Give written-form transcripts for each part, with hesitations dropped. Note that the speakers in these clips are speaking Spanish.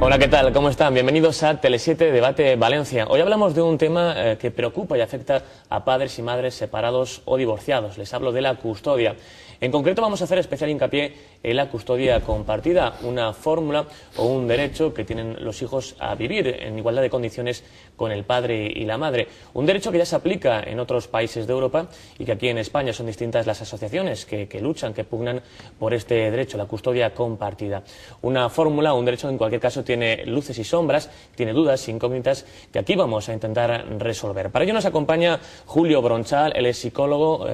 Hola, ¿qué tal? ¿Cómo están? Bienvenidos a Tele7 Debate Valencia. Hoy hablamos de un tema que preocupa y afecta a padres y madres separados o divorciados. Les hablo de la custodia. En concreto vamos a hacer especial hincapié en la custodia compartida, una fórmula o un derecho que tienen los hijos a vivir en igualdad de condiciones con el padre y la madre. Un derecho que ya se aplica en otros países de Europa y que aquí en España son distintas las asociaciones que luchan, que pugnan por este derecho, la custodia compartida. Una fórmula, un derecho en cualquier caso tiene luces y sombras, tiene dudas, incógnitas que aquí vamos a intentar resolver. Para ello nos acompaña Julio Bronchal, él es psicólogo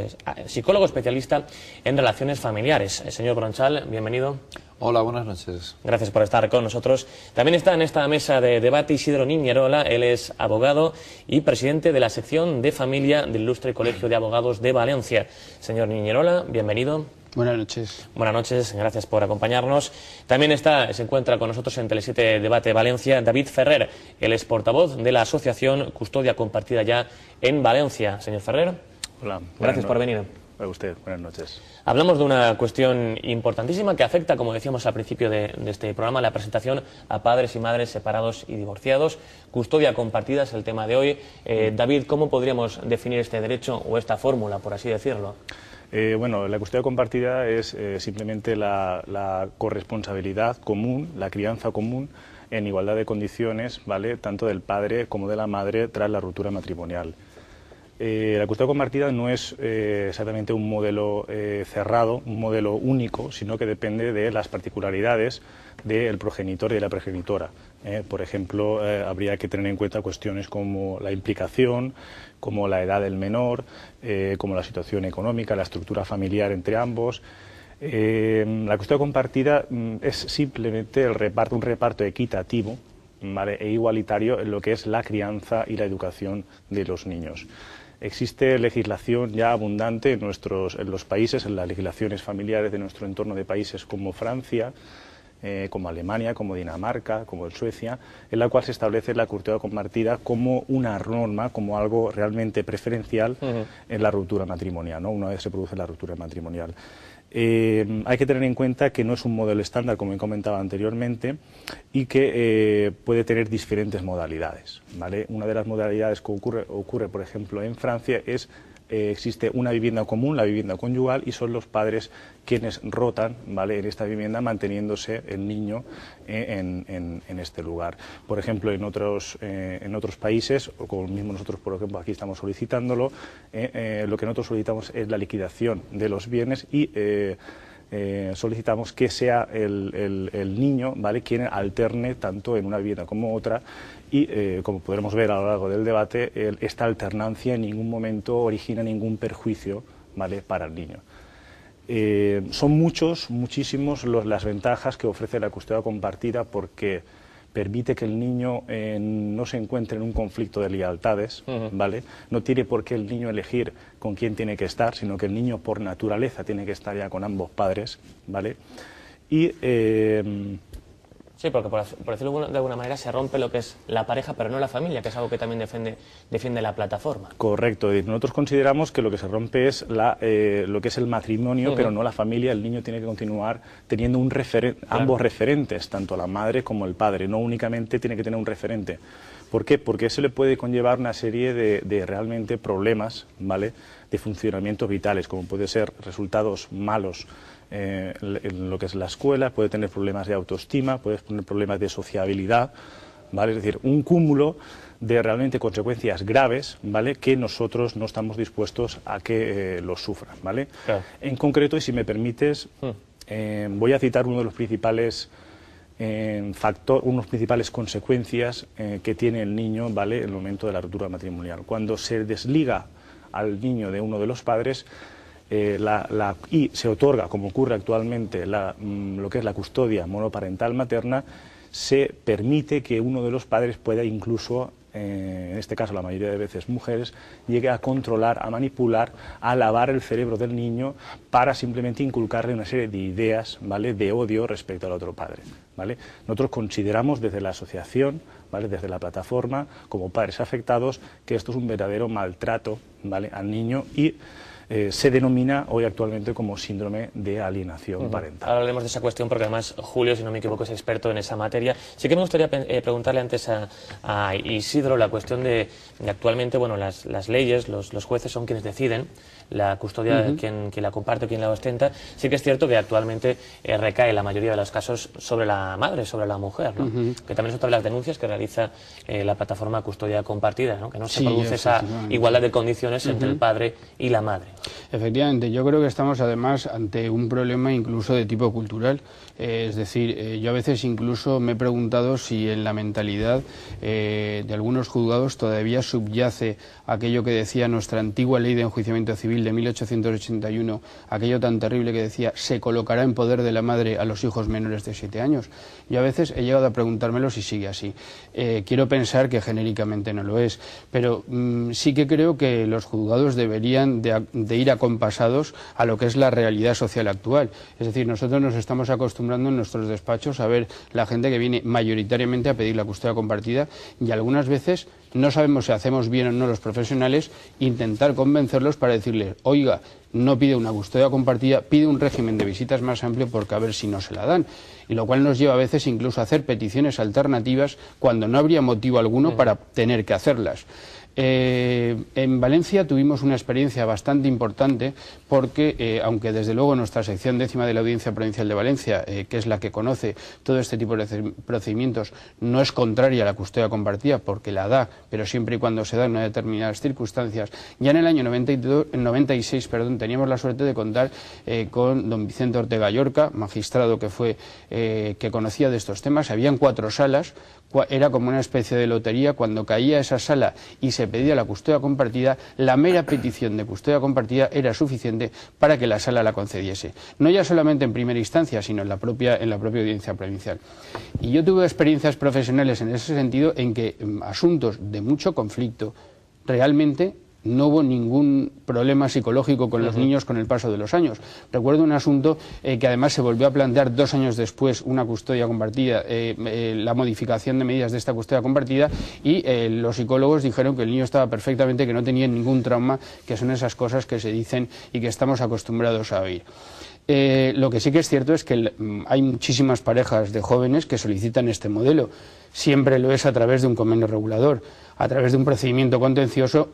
especialista en relaciones familiares. Señor Bronchal, bienvenido. Hola, buenas noches. Gracias por estar con nosotros. También está en esta mesa de debate Isidro Niñerola, él es abogado y presidente de la sección de familia del Ilustre Colegio de Abogados de Valencia. Señor Niñerola, bienvenido. Buenas noches. Buenas noches, gracias por acompañarnos. También se encuentra con nosotros en Tele7 Debate Valencia David Ferrer, él es portavoz de la asociación Custodia Compartida Ya en Valencia. Señor Ferrer. Hola. Gracias por venir. A usted, buenas noches. Hablamos de una cuestión importantísima que afecta, como decíamos al principio de este programa, la presentación a padres y madres separados y divorciados. Custodia compartida es el tema de hoy. David, ¿cómo podríamos definir este derecho o esta fórmula, por así decirlo? Bueno, la custodia compartida es simplemente la corresponsabilidad común, la crianza común en igualdad de condiciones, ¿vale?, tanto del padre como de la madre tras la ruptura matrimonial. La custodia compartida no es exactamente un modelo cerrado, un modelo único, sino que depende de las particularidades del progenitor y de la progenitora. Por ejemplo, habría que tener en cuenta cuestiones como la implicación, como la edad del menor, como la situación económica, la estructura familiar entre ambos. La custodia compartida es simplemente un reparto equitativo, ¿vale?, e igualitario en lo que es la crianza y la educación de los niños. Existe legislación ya abundante en los países, en las legislaciones familiares de nuestro entorno de países como Francia, como Alemania, como Dinamarca, como Suecia, en la cual se establece la custodia compartida como una norma, como algo realmente preferencial en la ruptura matrimonial, ¿no?, una vez se produce la ruptura matrimonial. Hay que tener en cuenta que no es un modelo estándar, como he comentado anteriormente, y que puede tener diferentes modalidades, ¿vale? Una de las modalidades que ocurre, por ejemplo, en Francia es existe una vivienda común, la vivienda conyugal, y son los padres quienes rotan, ¿vale?, en esta vivienda, manteniéndose el niño en este lugar. Por ejemplo, en otros países, o como mismo nosotros, por ejemplo, aquí estamos solicitándolo, lo que nosotros solicitamos es la liquidación de los bienes y solicitamos que sea el niño, ¿vale?, quien alterne tanto en una vivienda como otra, y como podremos ver a lo largo del debate, esta alternancia en ningún momento origina ningún perjuicio, ¿vale?, para el niño. Son muchísimos las ventajas que ofrece la custodia compartida, porque permite que el niño no se encuentre en un conflicto de lealtades, ¿vale? No tiene por qué el niño elegir con quién tiene que estar, sino que el niño por naturaleza tiene que estar ya con ambos padres, ¿vale? Y sí, porque por decirlo de alguna manera se rompe lo que es la pareja, pero no la familia, que es algo que también defiende la plataforma. Correcto. Nosotros consideramos que lo que se rompe es lo que es el matrimonio, pero no la familia. El niño tiene que continuar teniendo ambos referentes, tanto la madre como el padre. No únicamente tiene que tener un referente. ¿Por qué? Porque eso le puede conllevar una serie de realmente problemas, ¿vale?, de funcionamientos vitales, como puede ser resultados malos en lo que es la escuela, puede tener problemas de autoestima, puede tener problemas de sociabilidad, ¿vale? Es decir, un cúmulo de realmente consecuencias graves, ¿vale?, que nosotros no estamos dispuestos a que los sufran, ¿vale? Claro. En concreto, y si me permites, voy a citar uno de los principales principales consecuencias que tiene el niño, ¿vale?, en el momento de la ruptura matrimonial. Cuando se desliga al niño de uno de los padres y se otorga, como ocurre actualmente, lo que es la custodia monoparental materna, se permite que uno de los padres pueda incluso, en este caso la mayoría de veces mujeres, llegue a controlar, a manipular, a lavar el cerebro del niño para simplemente inculcarle una serie de ideas, ¿vale?, de odio respecto al otro padre, ¿vale? Nosotros consideramos desde la asociación, ¿vale?, desde la plataforma, como padres afectados, que esto es un verdadero maltrato, ¿vale?, al niño, y se denomina hoy actualmente como síndrome de alienación parental. Ahora hablaremos de esa cuestión porque además Julio, si no me equivoco, es experto en esa materia. Sí que me gustaría preguntarle antes a Isidro la cuestión de actualmente, bueno, las leyes, los jueces son quienes deciden la custodia, quien la comparte, quien la ostenta. Sí que es cierto que actualmente recae la mayoría de los casos sobre la madre, sobre la mujer, ¿no? Que también es otra de las denuncias que realiza la plataforma Custodia Compartida, ¿no? Que no se produce esa igualdad de condiciones entre el padre y la madre. Efectivamente, yo creo que estamos además ante un problema incluso de tipo cultural. Es decir, yo a veces incluso me he preguntado si en la mentalidad de algunos juzgados todavía subyace aquello que decía nuestra antigua ley de enjuiciamiento civil de 1881, aquello tan terrible que decía se colocará en poder de la madre a los hijos menores de 7 años. Yo a veces he llegado a preguntármelo si sigue así. Quiero pensar que genéricamente no lo es, pero sí que creo que los juzgados deberían de ir acompasados a lo que es la realidad social actual. Es decir, nosotros nos estamos acostumbrando en nuestros despachos a ver la gente que viene mayoritariamente a pedir la custodia compartida y algunas veces no sabemos si hacemos bien o no los profesionales intentar convencerlos para decirles, oiga, no pide una custodia compartida, pide un régimen de visitas más amplio porque a ver si no se la dan. Y lo cual nos lleva a veces incluso a hacer peticiones alternativas cuando no habría motivo alguno para tener que hacerlas. En Valencia tuvimos una experiencia bastante importante porque, aunque desde luego nuestra sección 10ª de la Audiencia Provincial de Valencia, que es la que conoce todo este tipo de procedimientos, no es contraria a la custodia compartida porque la da, pero siempre y cuando se da en unas determinadas circunstancias, ya en el año 96 teníamos la suerte de contar con don Vicente Ortega Llorca, magistrado que conocía de estos temas. Habían 4 salas, era como una especie de lotería. Cuando caía esa sala y se pedía la custodia compartida, la mera petición de custodia compartida era suficiente para que la sala la concediese. No ya solamente en primera instancia, sino en la propia audiencia provincial. Y yo tuve experiencias profesionales en ese sentido en que asuntos de mucho conflicto realmente no hubo ningún problema psicológico con los niños con el paso de los años. Recuerdo un asunto que además se volvió a plantear 2 años después, una custodia compartida, la modificación de medidas de esta custodia compartida, y los psicólogos dijeron que el niño estaba perfectamente, que no tenía ningún trauma, que son esas cosas que se dicen y que estamos acostumbrados a oír. Lo que sí que es cierto es que hay muchísimas parejas de jóvenes que solicitan este modelo. Siempre lo es a través de un convenio regulador, a través de un procedimiento contencioso,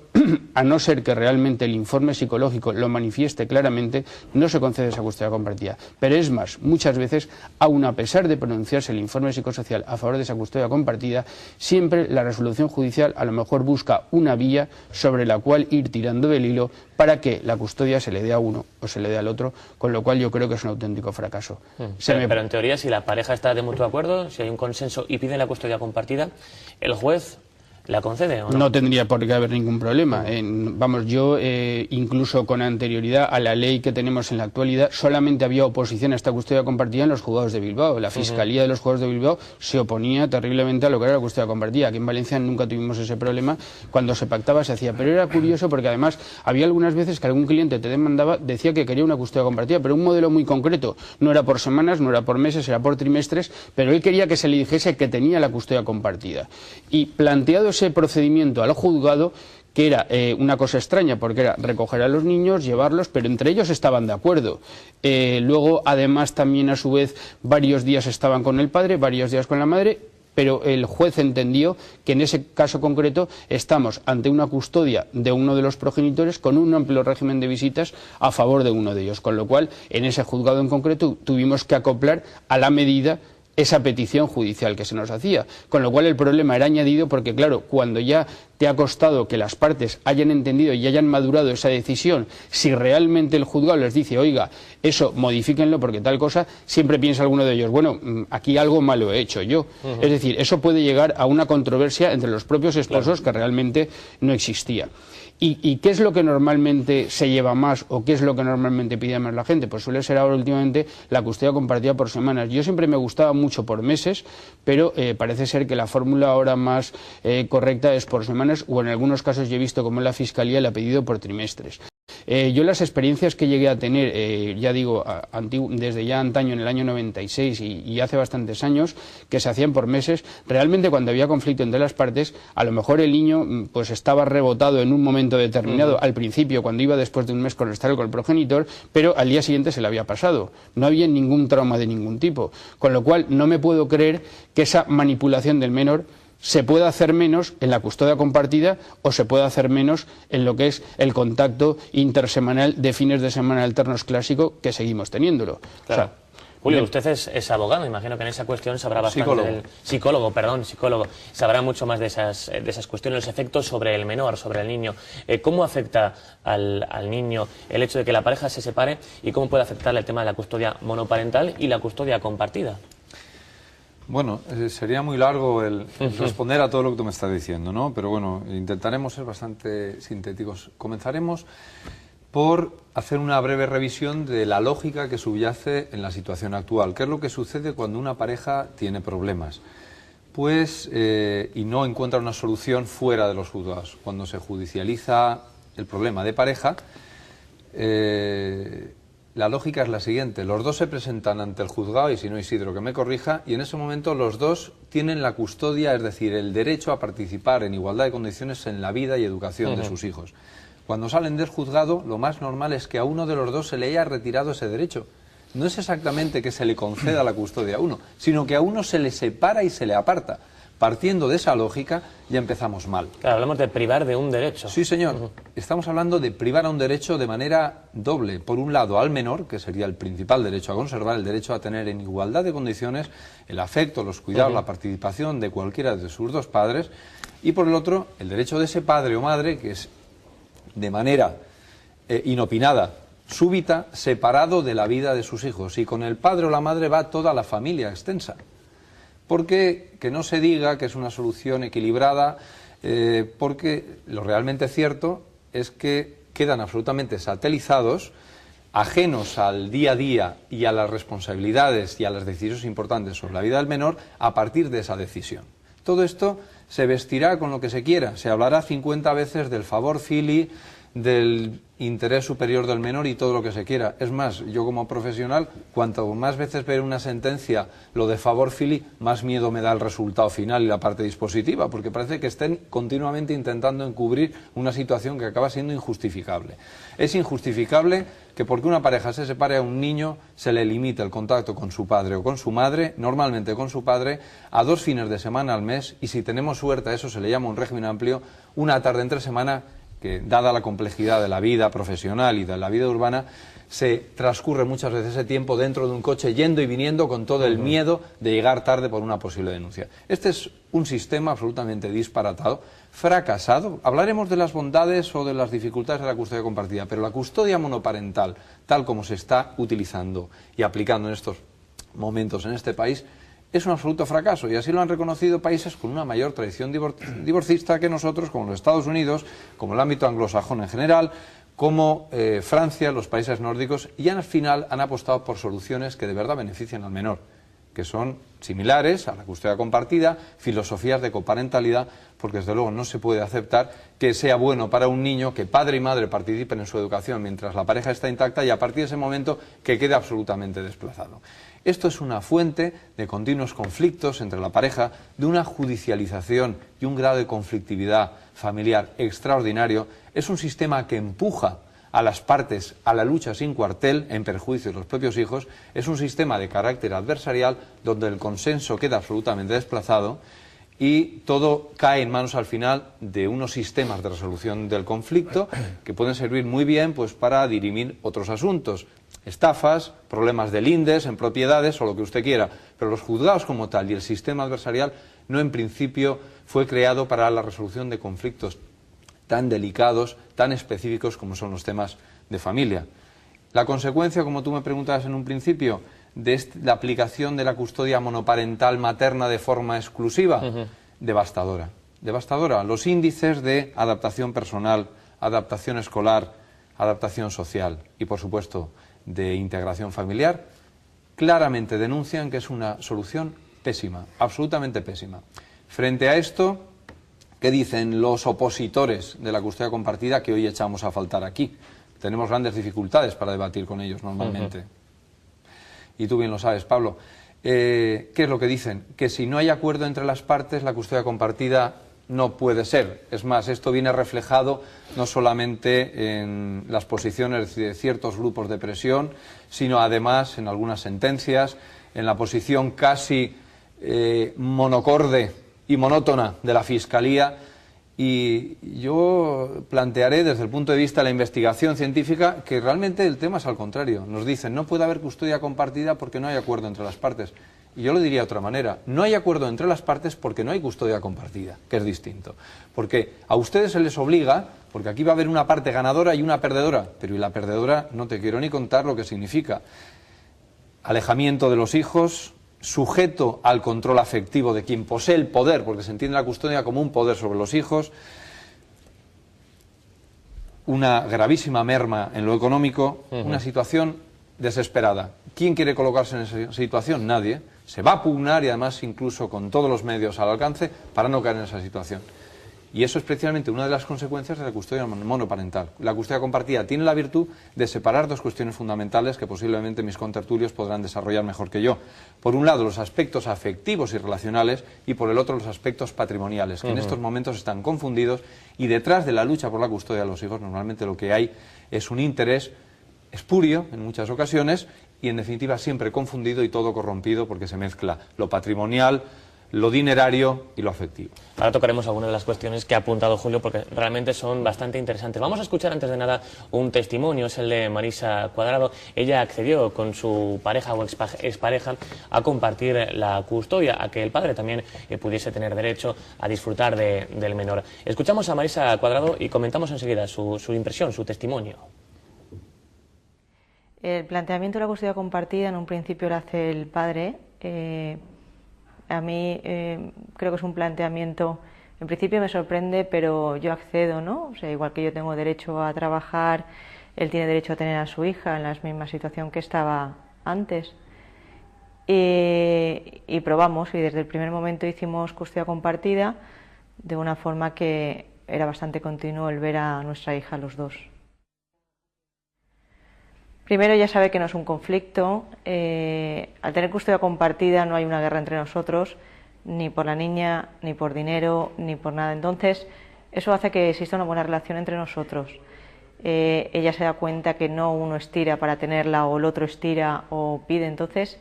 a no ser que realmente el informe psicológico lo manifieste claramente, no se concede esa custodia compartida. Pero es más, muchas veces, aun a pesar de pronunciarse el informe psicosocial a favor de esa custodia compartida, siempre la resolución judicial a lo mejor busca una vía sobre la cual ir tirando del hilo para que la custodia se le dé a uno o se le dé al otro, con lo cual yo creo que es un auténtico fracaso. Pero en teoría, si la pareja está de mutuo acuerdo, si hay un consenso y piden la custodia compartida, el juez ¿la concede o no? No tendría por qué haber ningún problema. Yo incluso con anterioridad a la ley que tenemos en la actualidad, solamente había oposición a esta custodia compartida en los juzgados de Bilbao. La Fiscalía de los juzgados de Bilbao se oponía terriblemente a lo que era la custodia compartida. Aquí en Valencia nunca tuvimos ese problema. Cuando se pactaba se hacía. Pero era curioso porque además había algunas veces que algún cliente te demandaba, decía que quería una custodia compartida, pero un modelo muy concreto. No era por semanas, no era por meses, era por trimestres, pero él quería que se le dijese que tenía la custodia compartida. Y planteado ese procedimiento al juzgado, que era una cosa extraña, porque era recoger a los niños, llevarlos, pero entre ellos estaban de acuerdo. Luego, además, también a su vez, varios días estaban con el padre, varios días con la madre, pero el juez entendió que en ese caso concreto estamos ante una custodia de uno de los progenitores con un amplio régimen de visitas a favor de uno de ellos, con lo cual, en ese juzgado en concreto, tuvimos que acoplar a la medida esa petición judicial que se nos hacía, con lo cual el problema era añadido porque, claro, cuando ya te ha costado que las partes hayan entendido y hayan madurado esa decisión, si realmente el juzgado les dice, oiga, eso modifíquenlo porque tal cosa, siempre piensa alguno de ellos, bueno, aquí algo malo he hecho yo. Es decir, eso puede llegar a una controversia entre los propios esposos que realmente no existía. ¿Y qué es lo que normalmente se lleva más o qué es lo que normalmente pide más la gente? Pues suele ser ahora últimamente la custodia compartida por semanas. Yo siempre me gustaba mucho por meses, pero parece ser que la fórmula ahora más correcta es por semanas, o en algunos casos yo he visto como la Fiscalía le ha pedido por trimestres. Yo las experiencias que llegué a tener, ya digo, desde ya antaño, en el año 96 y hace bastantes años, que se hacían por meses, realmente cuando había conflicto entre las partes, a lo mejor el niño pues estaba rebotado en un momento determinado, al principio, cuando iba después de un mes con el progenitor, pero al día siguiente se le había pasado. No había ningún trauma de ningún tipo. Con lo cual, no me puedo creer que esa manipulación del menor se puede hacer menos en la custodia compartida o se puede hacer menos en lo que es el contacto intersemanal de fines de semana alternos clásico, que seguimos teniéndolo. Claro. O sea, Julio, usted es abogado, imagino que en esa cuestión sabrá bastante Psicólogo. Psicólogo, sabrá mucho más de esas cuestiones, los efectos sobre el menor, sobre el niño. ¿Cómo afecta al niño el hecho de que la pareja se separe y cómo puede afectar el tema de la custodia monoparental y la custodia compartida? Bueno, sería muy largo el responder a todo lo que tú me estás diciendo, ¿no? Pero bueno, intentaremos ser bastante sintéticos. Comenzaremos por hacer una breve revisión de la lógica que subyace en la situación actual. ¿Qué es lo que sucede cuando una pareja tiene problemas? Pues, y no encuentra una solución fuera de los juzgados. Cuando se judicializa el problema de pareja, la lógica es la siguiente: los dos se presentan ante el juzgado, y si no, Isidro que me corrija, y en ese momento los dos tienen la custodia, es decir, el derecho a participar en igualdad de condiciones en la vida y educación de sus hijos. Cuando salen del juzgado, lo más normal es que a uno de los dos se le haya retirado ese derecho. No es exactamente que se le conceda la custodia a uno, sino que a uno se le separa y se le aparta. Partiendo de esa lógica, ya empezamos mal. Claro, hablamos de privar de un derecho. Sí, señor. Estamos hablando de privar a un derecho de manera doble. Por un lado, al menor, que sería el principal derecho a conservar, el derecho a tener en igualdad de condiciones el afecto, los cuidados, la participación de cualquiera de sus dos padres. Y por el otro, el derecho de ese padre o madre, que es de manera inopinada, súbita, separado de la vida de sus hijos. Y con el padre o la madre va toda la familia extensa. Porque que no se diga que es una solución equilibrada, porque lo realmente cierto es que quedan absolutamente satelizados, ajenos al día a día y a las responsabilidades y a las decisiones importantes sobre la vida del menor a partir de esa decisión. Todo esto se vestirá con lo que se quiera, se hablará 50 veces del favor fili, del interés superior del menor y todo lo que se quiera. Es más, yo como profesional, cuanto más veces veo una sentencia lo de favor fili, más miedo me da el resultado final y la parte dispositiva, porque parece que estén continuamente intentando encubrir una situación que acaba siendo injustificable. Es injustificable que porque una pareja se separe a un niño se le limite el contacto con su padre o con su madre, normalmente con su padre, a 2 fines de semana al mes, y si tenemos suerte, a eso se le llama un régimen amplio, una tarde entre semana, que dada la complejidad de la vida profesional y de la vida urbana, se transcurre muchas veces ese tiempo dentro de un coche yendo y viniendo con todo el miedo de llegar tarde por una posible denuncia. Este es un sistema absolutamente disparatado, fracasado. Hablaremos de las bondades o de las dificultades de la custodia compartida, pero la custodia monoparental, tal como se está utilizando y aplicando en estos momentos en este país, es un absoluto fracaso, y así lo han reconocido países con una mayor tradición divorcista que nosotros, como los Estados Unidos, como el ámbito anglosajón en general, como Francia, los países nórdicos, y al final han apostado por soluciones que de verdad benefician al menor, que son similares a la custodia compartida, filosofías de coparentalidad, porque desde luego no se puede aceptar que sea bueno para un niño que padre y madre participen en su educación mientras la pareja está intacta, y a partir de ese momento que quede absolutamente desplazado. Esto es una fuente de continuos conflictos entre la pareja, de una judicialización y un grado de conflictividad familiar extraordinario. Es un sistema que empuja a las partes a la lucha sin cuartel en perjuicio de los propios hijos. Es un sistema de carácter adversarial donde el consenso queda absolutamente desplazado y todo cae en manos al final de unos sistemas de resolución del conflicto que pueden servir muy bien pues para dirimir otros asuntos, estafas, problemas de lindes en propiedades o lo que usted quiera, pero los juzgados como tal y el sistema adversarial no en principio fue creado para la resolución de conflictos tan delicados, tan específicos como son los temas de familia. La consecuencia, como tú me preguntabas en un principio, de la aplicación de la custodia monoparental materna de forma exclusiva, devastadora. Devastadora. Los índices de adaptación personal, adaptación escolar, adaptación social y, por supuesto, de integración familiar, claramente denuncian que es una solución pésima, absolutamente pésima. Frente a esto, ¿qué dicen los opositores de la custodia compartida que hoy echamos a faltar aquí? tenemos grandes dificultades para debatir con ellos normalmente. Y tú bien lo sabes, Pablo. ¿Qué es lo que dicen? Que si no hay acuerdo entre las partes, la custodia compartida no puede ser. Es más, esto viene reflejado no solamente en las posiciones de ciertos grupos de presión, sino además en algunas sentencias, en la posición casi monocorde y monótona de la Fiscalía. Y yo plantearé desde el punto de vista de la investigación científica que realmente el tema es al contrario. Nos dicen no puede haber custodia compartida porque no hay acuerdo entre las partes. Y yo lo diría de otra manera, no hay acuerdo entre las partes porque no hay custodia compartida, que es distinto. Porque a ustedes se les obliga, porque aquí va a haber una parte ganadora y una perdedora, pero y la perdedora no te quiero ni contar lo que significa. Alejamiento de los hijos, sujeto al control afectivo de quien posee el poder, porque se entiende la custodia como un poder sobre los hijos, una gravísima merma en lo económico, una situación desesperada. ¿Quién quiere colocarse en esa situación? Nadie. Se va a pugnar y además incluso con todos los medios al alcance para no caer en esa situación. Y eso es precisamente una de las consecuencias de la custodia monoparental. La custodia compartida tiene la virtud de separar dos cuestiones fundamentales que posiblemente mis contertulios podrán desarrollar mejor que yo. Por un lado, los aspectos afectivos y relacionales y por el otro, los aspectos patrimoniales, que en estos momentos están confundidos y detrás de la lucha por la custodia de los hijos normalmente lo que hay es un interés espurio en muchas ocasiones y en definitiva siempre confundido y todo corrompido porque se mezcla lo patrimonial, lo dinerario y lo afectivo. Ahora tocaremos algunas de las cuestiones que ha apuntado Julio porque realmente son bastante interesantes. Vamos a escuchar antes de nada un testimonio, es el de Marisa Cuadrado. Ella accedió con su pareja o expareja a compartir la custodia, a que el padre también pudiese tener derecho a disfrutar del menor. Escuchamos a Marisa Cuadrado y comentamos enseguida su impresión, su testimonio. El planteamiento de la custodia compartida en un principio lo hace el padre. A mí creo que es un planteamiento, en principio me sorprende, pero yo accedo, ¿no? O sea, igual que yo tengo derecho a trabajar, él tiene derecho a tener a su hija en la misma situación que estaba antes. Y probamos, y desde el primer momento hicimos custodia compartida de una forma que era bastante continuo el ver a nuestra hija los dos. Primero, ya sabe que no es un conflicto. Al tener custodia compartida no hay una guerra entre nosotros, ni por la niña, ni por dinero, ni por nada. Entonces, eso hace que exista una buena relación entre nosotros. Ella se da cuenta que no uno estira para tenerla o el otro estira o pide. Entonces,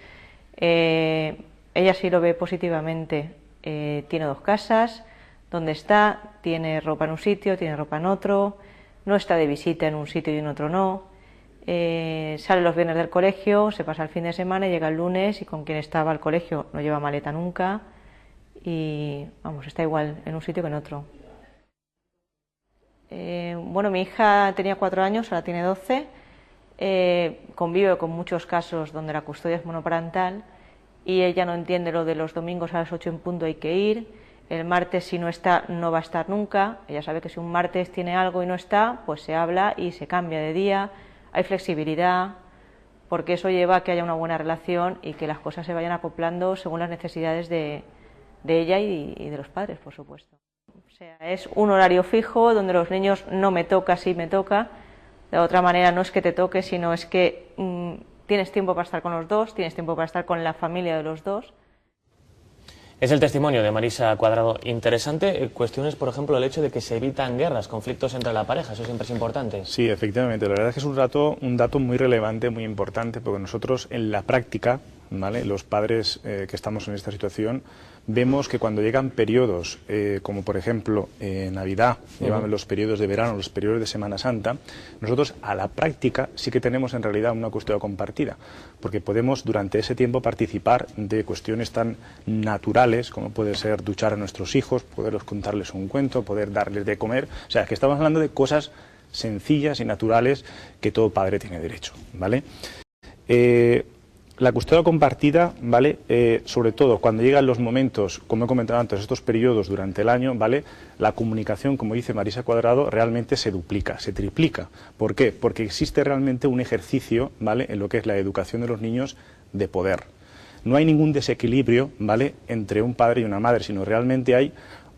ella sí lo ve positivamente. Tiene dos casas, donde está, tiene ropa en un sitio, tiene ropa en otro, no está de visita en un sitio y en otro no. Sale los viernes del colegio, se pasa el fin de semana y llega el lunes y con quien estaba al colegio no lleva maleta nunca y vamos, está igual en un sitio que en otro. Bueno, mi hija tenía 4 años, ahora tiene 12, convive con muchos casos donde la custodia es monoparental y ella no entiende lo de los domingos a las 8 en punto hay que ir, el martes si no está no va a estar nunca, ella sabe que si un martes tiene algo y no está, pues se habla y se cambia de día. Hay flexibilidad, porque eso lleva a que haya una buena relación y que las cosas se vayan acoplando según las necesidades de ella y de los padres, por supuesto. O sea, es un horario fijo donde los niños no me toca, sí me toca. De otra manera no es que te toque, sino es que tienes tiempo para estar con los dos, tienes tiempo para estar con la familia de los dos. Es el testimonio de Marisa Cuadrado. Interesante, cuestiones, por ejemplo, el hecho de que se evitan guerras, conflictos entre la pareja, eso siempre es importante. Sí, efectivamente, la verdad es que es un dato muy relevante, muy importante, porque nosotros en la práctica, ¿vale?, los padres que estamos en esta situación, vemos que cuando llegan periodos, como por ejemplo Navidad, llevan los periodos de verano, los periodos de Semana Santa, nosotros a la práctica sí que tenemos en realidad una custodia compartida, porque podemos durante ese tiempo participar de cuestiones tan naturales como puede ser duchar a nuestros hijos, poderlos contarles un cuento, poder darles de comer, o sea, que estamos hablando de cosas sencillas y naturales que todo padre tiene derecho, ¿vale? La custodia compartida, ¿vale? Sobre todo cuando llegan los momentos, como he comentado antes, estos periodos durante el año, ¿vale?, la comunicación, como dice Marisa Cuadrado, realmente se duplica, se triplica. ¿Por qué? Porque existe realmente un ejercicio, ¿vale?, en lo que es la educación de los niños de poder. No hay ningún desequilibrio, ¿vale?, entre un padre y una madre, sino realmente hay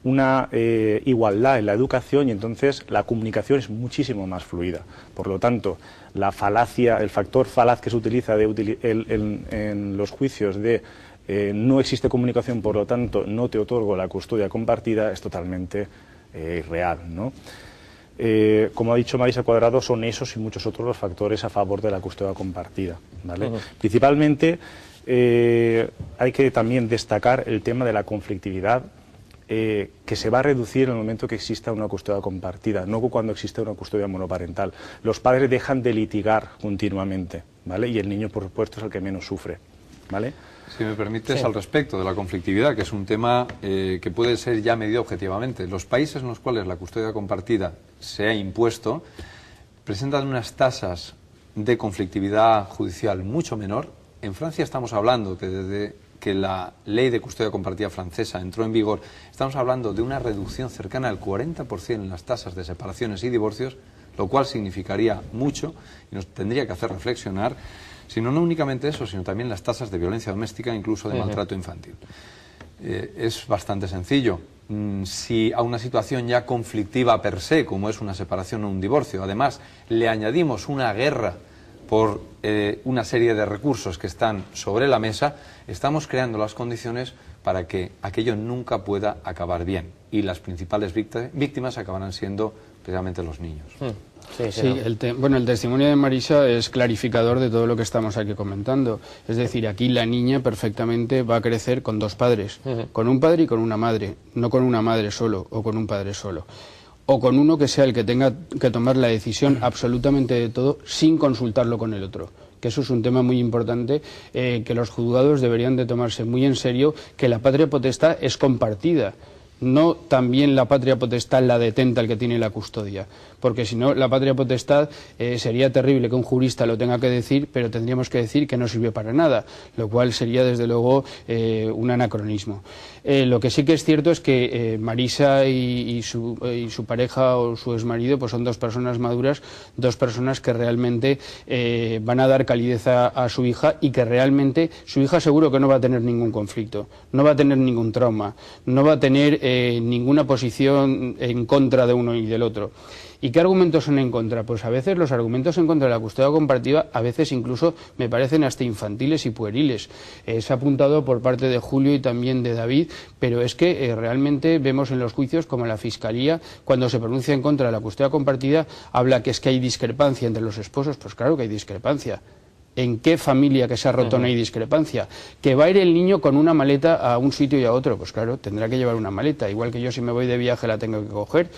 una igualdad en la educación y entonces la comunicación es muchísimo más fluida. Por lo tanto, la falacia, el factor falaz que se utiliza en los juicios de no existe comunicación, por lo tanto no te otorgo la custodia compartida, es totalmente irreal, ¿no? Como ha dicho Marisa Cuadrado, son esos y muchos otros los factores a favor de la custodia compartida, ¿vale? Principalmente hay que también destacar el tema de la conflictividad, que se va a reducir en el momento que exista una custodia compartida, no cuando existe una custodia monoparental. Los padres dejan de litigar continuamente, ¿vale? Y el niño, por supuesto, es el que menos sufre, ¿vale? Si me permites, al respecto de la conflictividad, que es un tema que puede ser ya medido objetivamente. Los países en los cuales la custodia compartida se ha impuesto presentan unas tasas de conflictividad judicial mucho menor. En Francia estamos hablando que desde que la ley de custodia compartida francesa entró en vigor, estamos hablando de una reducción cercana al 40% en las tasas de separaciones y divorcios, lo cual significaría mucho y nos tendría que hacer reflexionar, sino no únicamente eso, sino también las tasas de violencia doméstica, incluso de maltrato infantil. Es bastante sencillo. Si a una situación ya conflictiva per se, como es una separación o un divorcio, además le añadimos una guerra por una serie de recursos que están sobre la mesa, estamos creando las condiciones para que aquello nunca pueda acabar bien. Y las principales víctimas acabarán siendo precisamente los niños. Sí, el testimonio de Marisa es clarificador de todo lo que estamos aquí comentando. Es decir, aquí la niña perfectamente va a crecer con dos padres, con un padre y con una madre, no con una madre solo o con un padre solo. O con uno que sea el que tenga que tomar la decisión absolutamente de todo sin consultarlo con el otro. Que eso es un tema muy importante que los juzgados deberían de tomarse muy en serio, que la patria potestad es compartida. No también la patria potestad la detenta el que tiene la custodia, porque si no la patria potestad sería terrible que un jurista lo tenga que decir, pero tendríamos que decir que no sirve para nada, lo cual sería desde luego un anacronismo. Lo que sí que es cierto es que Marisa y su pareja o su exmarido pues son dos personas maduras, dos personas que realmente van a dar calidez a su hija y que realmente su hija seguro que no va a tener ningún conflicto, no va a tener ningún trauma, no va a tener ninguna posición en contra de uno y del otro. ¿Y qué argumentos son en contra? Pues a veces los argumentos en contra de la custodia compartida, a veces incluso me parecen hasta infantiles y pueriles. Se ha apuntado por parte de Julio y también de David, pero es que realmente vemos en los juicios como la Fiscalía, cuando se pronuncia en contra de la custodia compartida, habla que es que hay discrepancia entre los esposos. Pues claro que hay discrepancia. ¿En qué familia que se ha roto no hay discrepancia? ¿Que va a ir el niño con una maleta a un sitio y a otro? Pues claro, tendrá que llevar una maleta. Igual que yo si me voy de viaje la tengo que coger,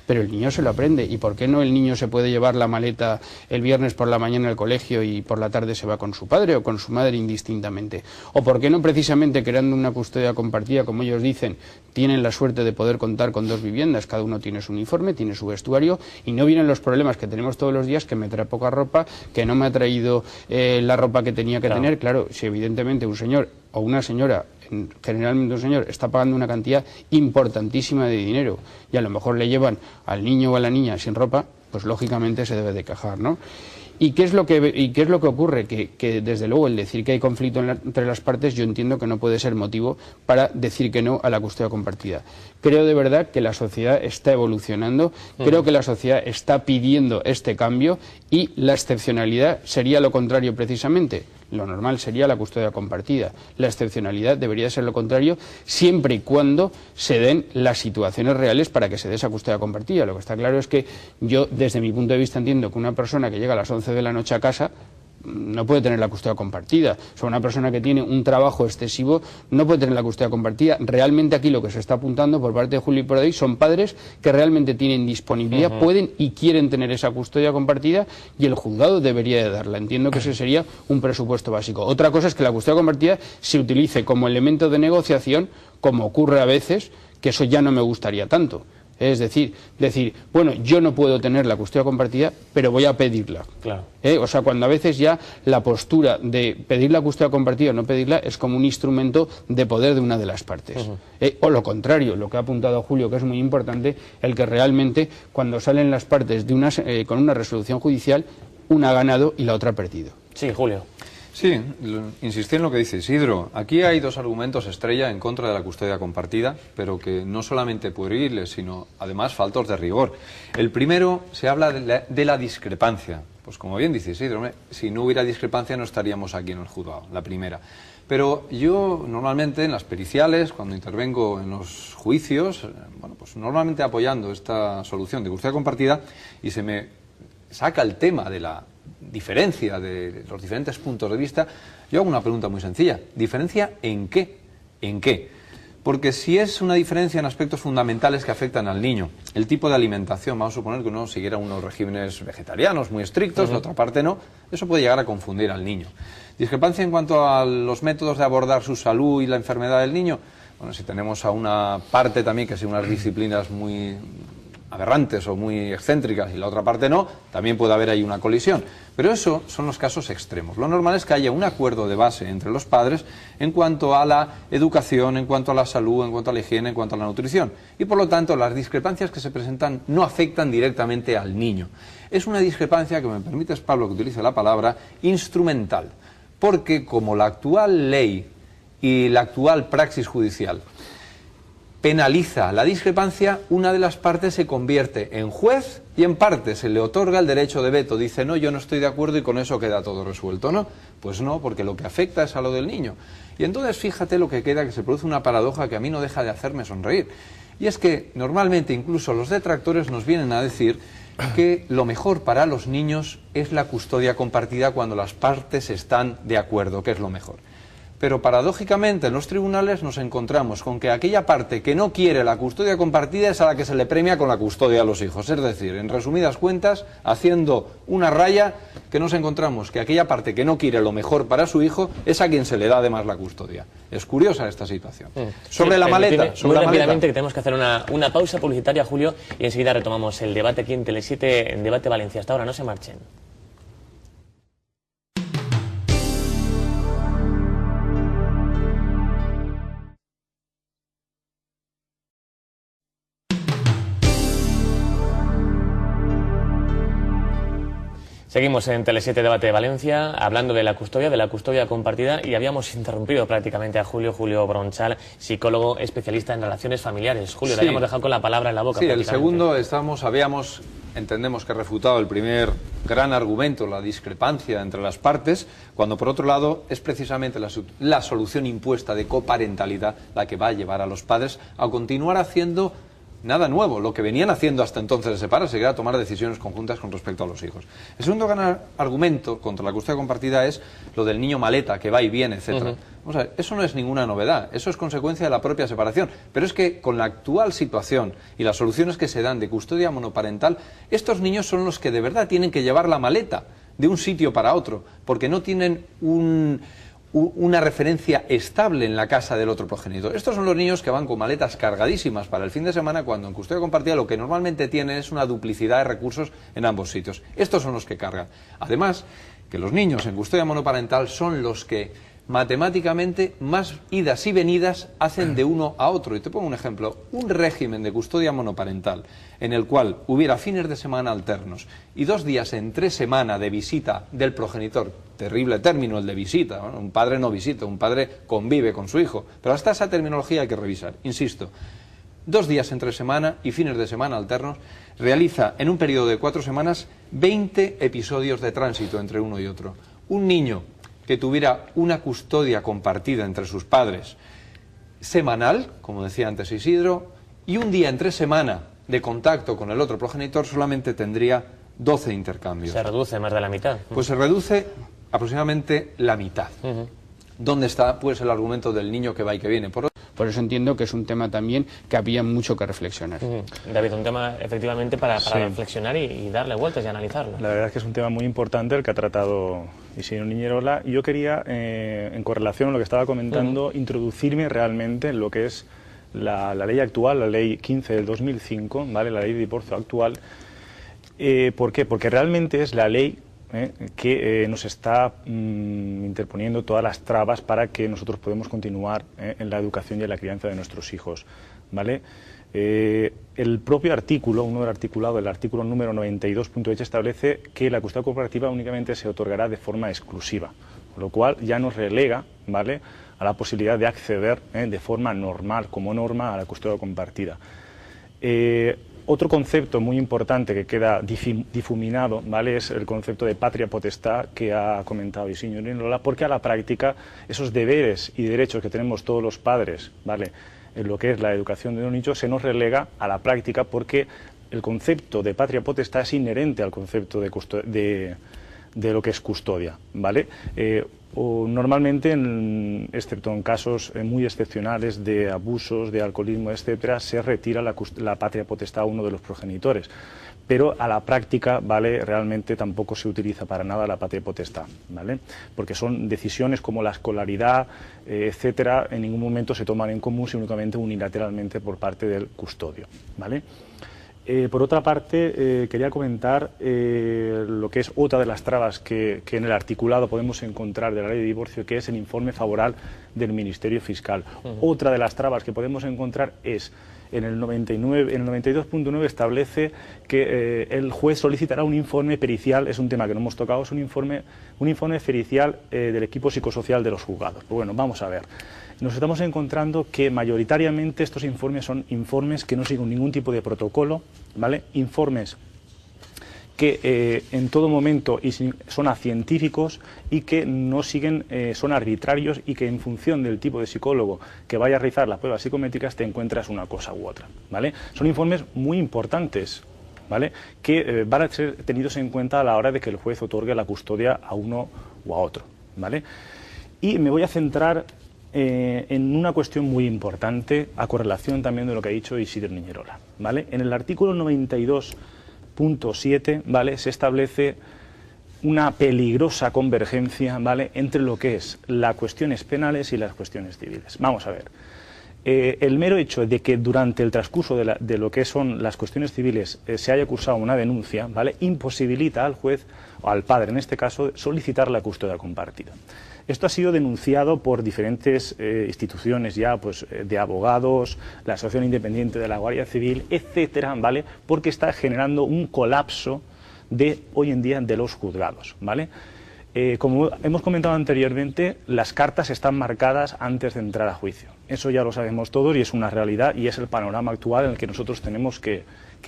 pero el niño se lo aprende. ¿Y por qué no el niño se puede llevar la maleta el viernes por la mañana al colegio y por la tarde se va con su padre o con su madre indistintamente? ¿O por qué no precisamente creando una custodia compartida, como ellos dicen, tienen la suerte de poder contar con dos viviendas, cada uno tiene su uniforme, tiene su vestuario y no vienen los problemas que tenemos todos los días, que me trae poca ropa, que no me ha traído la ropa que tenía que tener? Claro, si evidentemente un señor o una señora, generalmente un señor, está pagando una cantidad importantísima de dinero y a lo mejor le llevan al niño o a la niña sin ropa, pues lógicamente se debe de quejar, ¿no? ¿Y qué es lo que ocurre? Que desde luego el decir que hay conflicto entre las partes yo entiendo que no puede ser motivo para decir que no a la custodia compartida. Creo de verdad que la sociedad está evolucionando, creo que la sociedad está pidiendo este cambio y la excepcionalidad sería lo contrario precisamente. Lo normal sería la custodia compartida. La excepcionalidad debería ser lo contrario, siempre y cuando se den las situaciones reales para que se dé esa custodia compartida. Lo que está claro es que yo, desde mi punto de vista, entiendo que una persona que llega a las 11 de la noche a casa no puede tener la custodia compartida. O sea, una persona que tiene un trabajo excesivo no puede tener la custodia compartida. Realmente aquí lo que se está apuntando por parte de Julio y por ahí son padres que realmente tienen disponibilidad, pueden y quieren tener esa custodia compartida y el juzgado debería de darla. Entiendo que ese sería un presupuesto básico. Otra cosa es que la custodia compartida se utilice como elemento de negociación, como ocurre a veces, que eso ya no me gustaría tanto. Es decir, bueno, yo no puedo tener la custodia compartida, pero voy a pedirla. Claro. O sea, cuando a veces ya la postura de pedir la custodia compartida o no pedirla es como un instrumento de poder de una de las partes. O lo contrario, lo que ha apuntado Julio, que es muy importante, el que realmente cuando salen las partes de con una resolución judicial, una ha ganado y la otra ha perdido. Sí, Julio. Sí, insistí en lo que dice Isidro. Aquí hay dos argumentos estrella en contra de la custodia compartida, pero que no solamente pueriles, sino además faltos de rigor. El primero, se habla de la discrepancia. Pues como bien dice Isidro, si no hubiera discrepancia no estaríamos aquí en el juzgado, la primera. Pero yo normalmente en las periciales, cuando intervengo en los juicios, bueno, pues normalmente apoyando esta solución de custodia compartida, y se me saca el tema de la diferencia de los diferentes puntos de vista, yo hago una pregunta muy sencilla. ¿Diferencia en qué? ¿En qué? Porque si es una diferencia en aspectos fundamentales que afectan al niño, el tipo de alimentación, vamos a suponer que uno siguiera unos regímenes vegetarianos muy estrictos, la otra parte no, eso puede llegar a confundir al niño. Discrepancia en cuanto a los métodos de abordar su salud y la enfermedad del niño. Bueno, si tenemos a una parte también que sigue unas disciplinas muy aberrantes o muy excéntricas y la otra parte no, también puede haber ahí una colisión. Pero eso son los casos extremos. Lo normal es que haya un acuerdo de base entre los padres en cuanto a la educación, en cuanto a la salud, en cuanto a la higiene, en cuanto a la nutrición. Y por lo tanto, las discrepancias que se presentan no afectan directamente al niño. Es una discrepancia, que me permites, Pablo, que utilice la palabra, instrumental. Porque como la actual ley y la actual praxis judicial penaliza la discrepancia, una de las partes se convierte en juez y en parte se le otorga el derecho de veto. Dice, no, yo no estoy de acuerdo y con eso queda todo resuelto. No, pues no, porque lo que afecta es a lo del niño. Y entonces fíjate lo que queda, que se produce una paradoja que a mí no deja de hacerme sonreír. Y es que normalmente incluso los detractores nos vienen a decir que lo mejor para los niños es la custodia compartida cuando las partes están de acuerdo, que es lo mejor. Pero paradójicamente en los tribunales nos encontramos con que aquella parte que no quiere la custodia compartida es a la que se le premia con la custodia a los hijos. Es decir, en resumidas cuentas, haciendo una raya, que nos encontramos que aquella parte que no quiere lo mejor para su hijo es a quien se le da además la custodia. Es curiosa esta situación. Sobre la maleta. Muy rápidamente, que tenemos que hacer una pausa publicitaria, Julio, y enseguida retomamos el debate aquí en Tele7, en Debate Valencia. Hasta ahora, no se marchen. Seguimos en Tele7 Debate de Valencia, hablando de la custodia compartida, y habíamos interrumpido prácticamente a Julio Bronchal, psicólogo especialista en relaciones familiares. Julio, le habíamos dejado con la palabra en la boca. Sí, el segundo entendemos que refutado el primer gran argumento, la discrepancia entre las partes, cuando por otro lado es precisamente la solución impuesta de coparentalidad la que va a llevar a los padres a continuar haciendo nada nuevo, lo que venían haciendo hasta entonces de separarse, que era tomar decisiones conjuntas con respecto a los hijos. El segundo gran argumento contra la custodia compartida es lo del niño maleta, que va y viene, etcétera. Vamos a ver, eso no es ninguna novedad, eso es consecuencia de la propia separación, pero es que con la actual situación y las soluciones que se dan de custodia monoparental, estos niños son los que de verdad tienen que llevar la maleta de un sitio para otro, porque no tienen una referencia estable en la casa del otro progenitor. Estos son los niños que van con maletas cargadísimas para el fin de semana, cuando en custodia compartida lo que normalmente tienen es una duplicidad de recursos en ambos sitios. Estos son los que cargan. Además, que los niños en custodia monoparental son los que matemáticamente más idas y venidas hacen de uno a otro. Y te pongo un ejemplo, un régimen de custodia monoparental en el cual hubiera fines de semana alternos y 2 días entre semana de visita del progenitor, terrible término el de visita, bueno, un padre no visita, un padre convive con su hijo, pero hasta esa terminología hay que revisar, insisto. 2 días entre semana y fines de semana alternos, realiza en un periodo de 4 semanas 20 episodios de tránsito entre uno y otro. Un niño que tuviera una custodia compartida entre sus padres semanal, como decía antes Isidro, y un día entre semana de contacto con el otro progenitor, solamente tendría 12 intercambios. Se reduce más de la mitad. Pues se reduce aproximadamente la mitad. ¿Dónde está pues el argumento del niño que va y que viene? Por eso entiendo que es un tema también que había mucho que reflexionar. David, un tema efectivamente para reflexionar y darle vueltas y analizarlo. La verdad es que es un tema muy importante el que ha tratado Isidro Niñerola, y yo quería, en correlación a lo que estaba comentando, introducirme realmente en lo que es la ley actual, la ley 15 del 2005, ¿vale? La ley de divorcio actual. ¿Por qué? Porque realmente es la ley que nos está interponiendo todas las trabas para que nosotros podamos continuar en la educación y en la crianza de nuestros hijos, ¿vale? El propio artículo, uno del articulado, el artículo número 92.8, establece que la custodia cooperativa únicamente se otorgará de forma exclusiva, lo cual ya nos relega, ¿vale?, a la posibilidad de acceder de forma normal, como norma, a la custodia compartida. Otro concepto muy importante que queda difuminado, ¿vale?, es el concepto de patria potestad que ha comentado Isidro Niñola, porque a la práctica esos deberes y derechos que tenemos todos los padres, ¿vale?, en lo que es la educación de los niños, se nos relega a la práctica porque el concepto de patria potestad es inherente al concepto de lo que es custodia, ¿vale? Normalmente, excepto en casos muy excepcionales de abusos, de alcoholismo, etcétera, se retira la patria potestad a uno de los progenitores. Pero a la práctica, ¿vale?, realmente tampoco se utiliza para nada la patria potestad, ¿vale?, porque son decisiones como la escolaridad, etcétera, en ningún momento se toman en común, sino únicamente unilateralmente por parte del custodio, ¿vale? Por otra parte, quería comentar lo que es otra de las trabas que en el articulado podemos encontrar de la ley de divorcio, que es el informe favorable del Ministerio Fiscal. Otra de las trabas que podemos encontrar es en el 92.9 establece que el juez solicitará un informe pericial, es un tema que no hemos tocado, es un informe pericial del equipo psicosocial de los juzgados. Pues bueno, vamos a ver. Nos estamos encontrando que mayoritariamente estos informes son informes que no siguen ningún tipo de protocolo, ¿vale? Informes que en todo momento son acientíficos y que no siguen, son arbitrarios, y que en función del tipo de psicólogo que vaya a realizar las pruebas psicométricas te encuentras una cosa u otra, ¿vale? Son informes muy importantes, ¿vale?, que van a ser tenidos en cuenta a la hora de que el juez otorgue la custodia a uno o a otro, ¿vale? Y me voy a centrar en una cuestión muy importante, a correlación también de lo que ha dicho Isidro Niñola, ¿vale? En el artículo 92.7, ¿vale?, se establece una peligrosa convergencia, ¿vale?, entre lo que es las cuestiones penales y las cuestiones civiles. Vamos a ver. El mero hecho de que durante el transcurso de lo que son las cuestiones civiles se haya cursado una denuncia, ¿vale?, imposibilita al juez, o al padre en este caso, solicitar la custodia compartida. Esto ha sido denunciado por diferentes instituciones ya, pues de abogados, la Asociación Independiente de la Guardia Civil, etcétera, ¿vale?, porque está generando un colapso hoy en día de los juzgados, ¿vale? Como hemos comentado anteriormente, las cartas están marcadas antes de entrar a juicio. Eso ya lo sabemos todos y es una realidad y es el panorama actual en el que nosotros tenemos que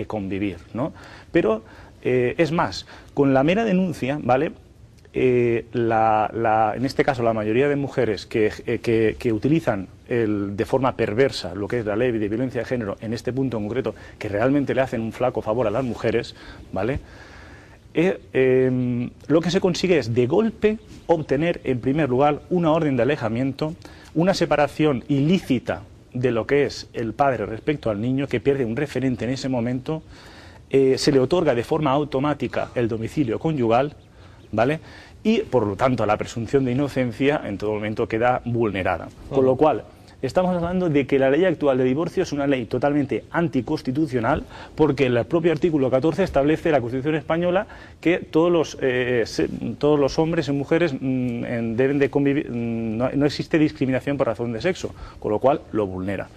convivir, ¿no? Pero, es más, con la mera denuncia, ¿vale?, en este caso la mayoría de mujeres que utilizan de forma perversa lo que es la ley de violencia de género, en este punto en concreto, que realmente le hacen un flaco favor a las mujeres, ¿vale?, lo que se consigue es de golpe obtener en primer lugar una orden de alejamiento, una separación ilícita de lo que es el padre respecto al niño, que pierde un referente en ese momento, se le otorga de forma automática el domicilio conyugal, ¿vale?, y por lo tanto la presunción de inocencia en todo momento queda vulnerada. Con lo cual, estamos hablando de que la ley actual de divorcio es una ley totalmente anticonstitucional, porque el propio artículo 14 establece la Constitución española que todos los hombres y mujeres deben de convivir, no existe discriminación por razón de sexo, con lo cual lo vulnera.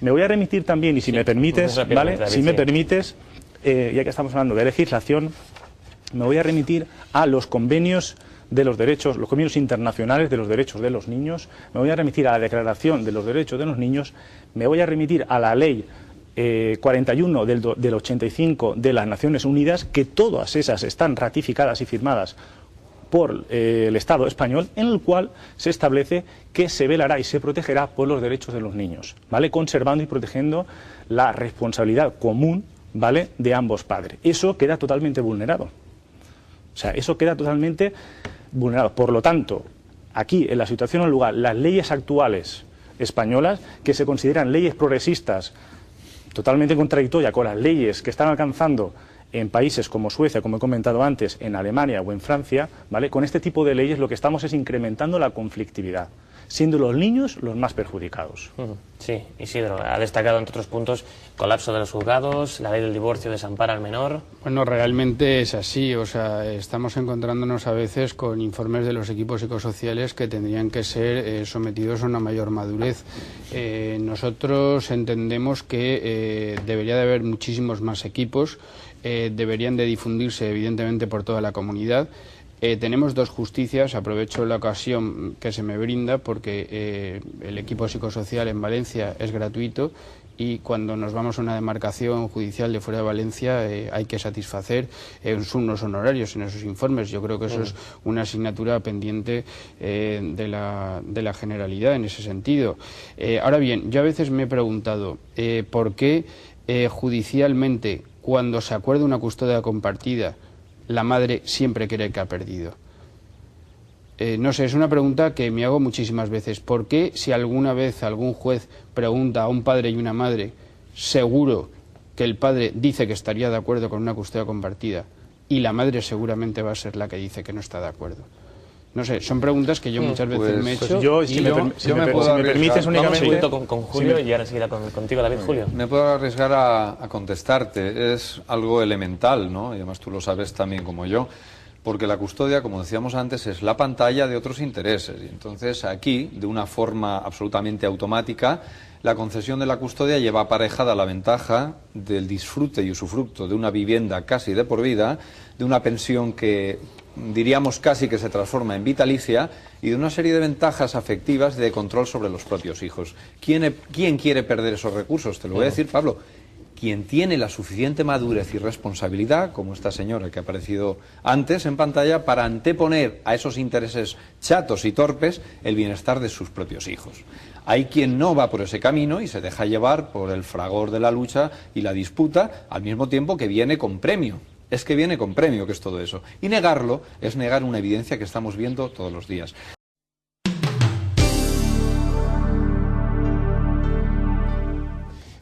Me voy a remitir también, y si me permites, ¿vale?, si me permites, ya que estamos hablando de legislación, me voy a remitir a los convenios de los derechos, los convenios internacionales de los derechos de los niños, me voy a remitir a la Declaración de los Derechos de los Niños, me voy a remitir a la Ley 41 del 85 de las Naciones Unidas, que todas esas están ratificadas y firmadas por el Estado español, en el cual se establece que se velará y se protegerá por los derechos de los niños, ¿vale?, conservando y protegiendo la responsabilidad común, ¿vale?, de ambos padres. Eso queda totalmente vulnerado. O sea, eso queda totalmente vulnerado. Por lo tanto, aquí, en la situación al lugar, las leyes actuales españolas, que se consideran leyes progresistas, totalmente contradictorias con las leyes que están alcanzando en países como Suecia, como he comentado antes, en Alemania o en Francia, ¿vale?, con este tipo de leyes lo que estamos es incrementando la conflictividad, siendo los niños los más perjudicados. Sí, Isidro, ha destacado entre otros puntos colapso de los juzgados, la ley del divorcio desampara al menor. Bueno, realmente es así, o sea, estamos encontrándonos a veces con informes de los equipos psicosociales que tendrían que ser sometidos a una mayor madurez. Nosotros entendemos que debería de haber muchísimos más equipos, deberían de difundirse evidentemente por toda la comunidad. Tenemos dos justicias, aprovecho la ocasión que se me brinda porque el equipo psicosocial en Valencia es gratuito y cuando nos vamos a una demarcación judicial de fuera de Valencia hay que satisfacer unos honorarios en esos informes. Yo creo que eso es una asignatura pendiente de la Generalidad en ese sentido. Ahora bien, yo a veces me he preguntado por qué judicialmente, cuando se acuerda una custodia compartida, la madre siempre cree que ha perdido. No sé, es una pregunta que me hago muchísimas veces. ¿Por qué si alguna vez algún juez pregunta a un padre y una madre, seguro que el padre dice que estaría de acuerdo con una custodia compartida y la madre seguramente va a ser la que dice que no está de acuerdo? No sé, son preguntas que yo muchas veces me he hecho. Si me permites únicamente... con Julio y ahora seguirá contigo, David. Julio. Me puedo arriesgar a contestarte. Es algo elemental, ¿no? Y además tú lo sabes también como yo. Porque la custodia, como decíamos antes, es la pantalla de otros intereses. Y entonces aquí, de una forma absolutamente automática, la concesión de la custodia lleva aparejada la ventaja del disfrute y usufructo de una vivienda casi de por vida, de una pensión que diríamos casi que se transforma en vitalicia y de una serie de ventajas afectivas de control sobre los propios hijos. ¿Quién quiere perder esos recursos? Te lo voy a decir, Pablo. Quien tiene la suficiente madurez y responsabilidad, como esta señora que ha aparecido antes en pantalla, para anteponer a esos intereses chatos y torpes el bienestar de sus propios hijos. Hay quien no va por ese camino y se deja llevar por el fragor de la lucha y la disputa, al mismo tiempo que viene con premio. Es que viene con premio, que es todo eso. Y negarlo es negar una evidencia que estamos viendo todos los días.